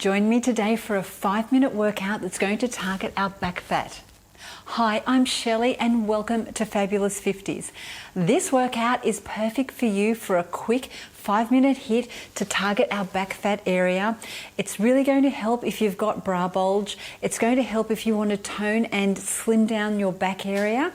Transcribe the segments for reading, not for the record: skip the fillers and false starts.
Join me today for a 5-minute workout that's going to target our back fat. Hi, I'm Shelley and welcome to Fabulous 50s. This workout is perfect for you for a quick 5-minute hit to target our back fat area. It's really going to help if you've got bra bulge. It's going to help if you want to tone and slim down your back area.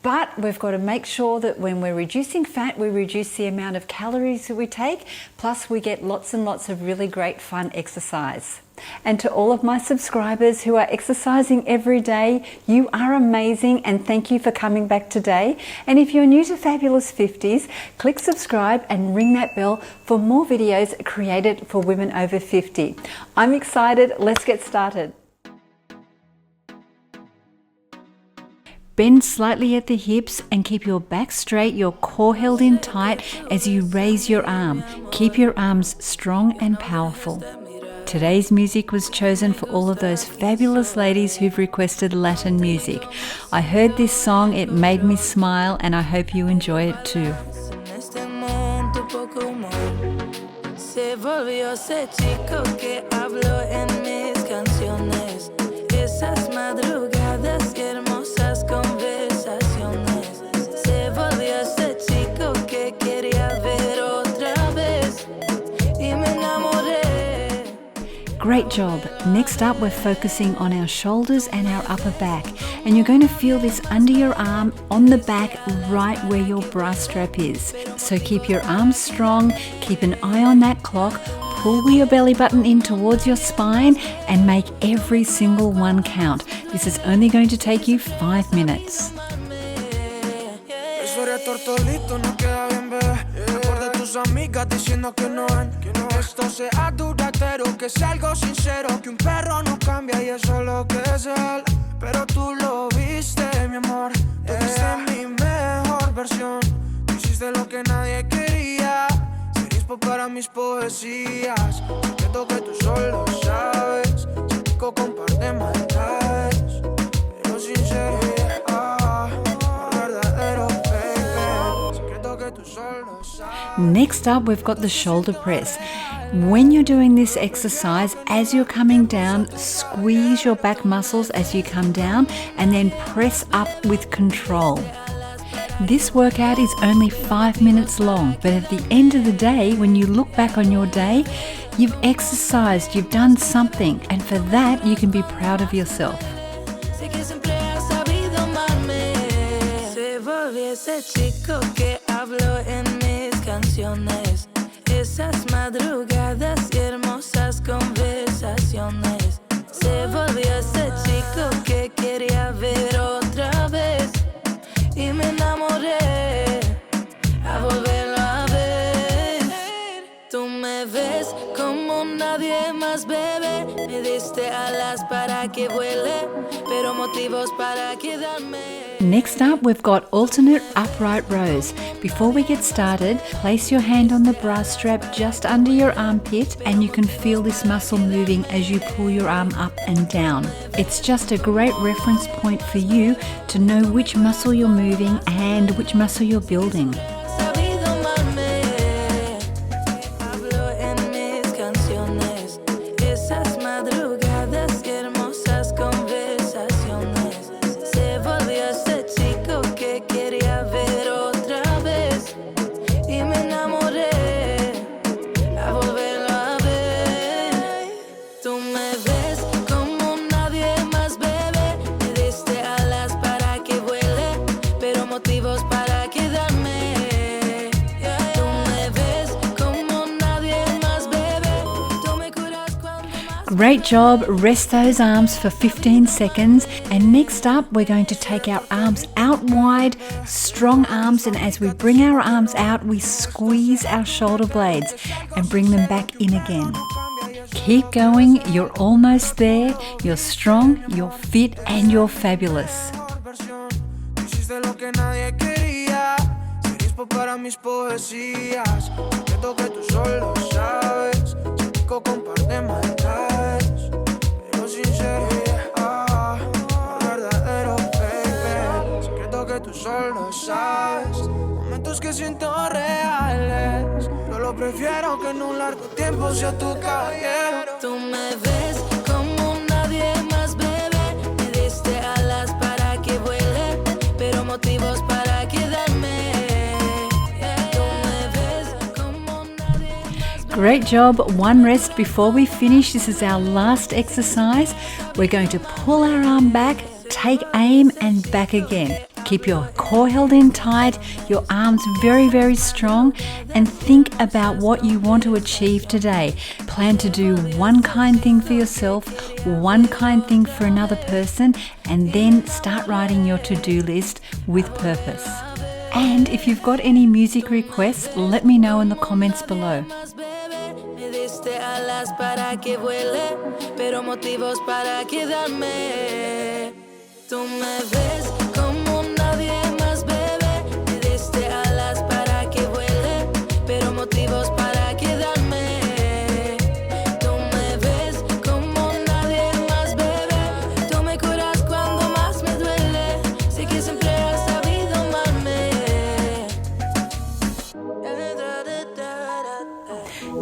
But we've got to make sure that when we're reducing fat, we reduce the amount of calories that we take, plus we get lots and lots of really great fun exercise. And to all of my subscribers who are exercising every day, you are amazing and thank you for coming back today. And if you're new to Fabulous 50s, click subscribe and ring that bell for more videos created for women over 50. I'm excited, let's get started. Bend slightly at the hips and keep your back straight, your core held in tight as you raise your arm. Keep your arms strong and powerful. Today's music was chosen for all of those fabulous ladies who've requested Latin music. I heard this song, it made me smile, and I hope you enjoy it too. Great job. Next up, we're focusing on our shoulders and our upper back. And you're going to feel this under your arm, on the back, right where your bra strap is. So keep your arms strong, keep an eye on that clock, pull your belly button in towards your spine and make every single one count. This is only going to take you 5 minutes. Amigas diciendo que no ven, que esto sea duradero, que sea algo sincero, que un perro no cambia y eso es lo que es él. Pero tú lo viste, mi amor, tú viste mi mejor versión. Tú hiciste lo que nadie quería, serías para mis poesías. Siento que tú solo sabes, chico comparte maldades, pero sincero, verdadero, baby. Secreto que tú solo sabes. Next up, we've got the shoulder press. When you're doing this exercise, as you're coming down, squeeze your back muscles as you come down and then press up with control. This workout is only 5 minutes long, but at the end of the day, when you look back on your day, you've exercised, you've done something, and for that, you can be proud of yourself. Esas madrugadas y hermosas conversaciones. Se volvió ese chico que quería ver otra vez y me enamoré a volverlo a ver. Tú me ves como nadie más, bebé. Me diste alas para que vuele, pero motivos para quedarme. Next up, we've got alternate upright rows. Before we get started, place your hand on the bra strap just under your armpit and you can feel this muscle moving as you pull your arm up and down. It's just a great reference point for you to know which muscle you're moving and which muscle you're building. Great job, rest those arms for 15 seconds and next up we're going to take our arms out wide, strong arms, and as we bring our arms out we squeeze our shoulder blades and bring them back in again. Keep going, you're almost there, you're strong, you're fit and you're fabulous. Solo sabes, momentos que siento reales. Yo lo prefiero que en un largo tiempo sea tu caballero. Tú me Great job. One rest before we finish. This is our last exercise. We're going to pull our arm back, take aim and back again. Keep your core held in tight, your arms very, very strong, and think about what you want to achieve today. Plan to do one kind thing for yourself, one kind thing for another person, and then start writing your to-do list with purpose. And if you've got any music requests, let me know in the comments below. Me diste alas para que vuele, pero motivos para quedarme. Tú me ves como nadie más, bebé. Me diste alas para que vuele, pero motivos para quedarme. Tú me ves como nadie más, bebé. Tú me curas cuando más me duele. Sé que siempre has sabido amarme.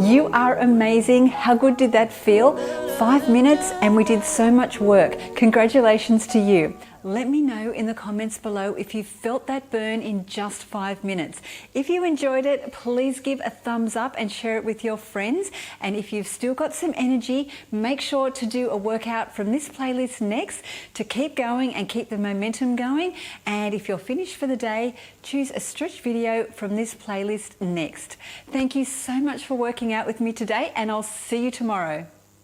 You are amazing. How good did that feel? 5 minutes and we did so much work. Congratulations to you. Let me know in the comments below if you felt that burn in just 5 minutes. If you enjoyed it, please give a thumbs up and share it with your friends. And if you've still got some energy, make sure to do a workout from this playlist next to keep going and keep the momentum going. And if you're finished for the day, choose a stretch video from this playlist next. Thank you so much for working out with me today, and I'll see you tomorrow.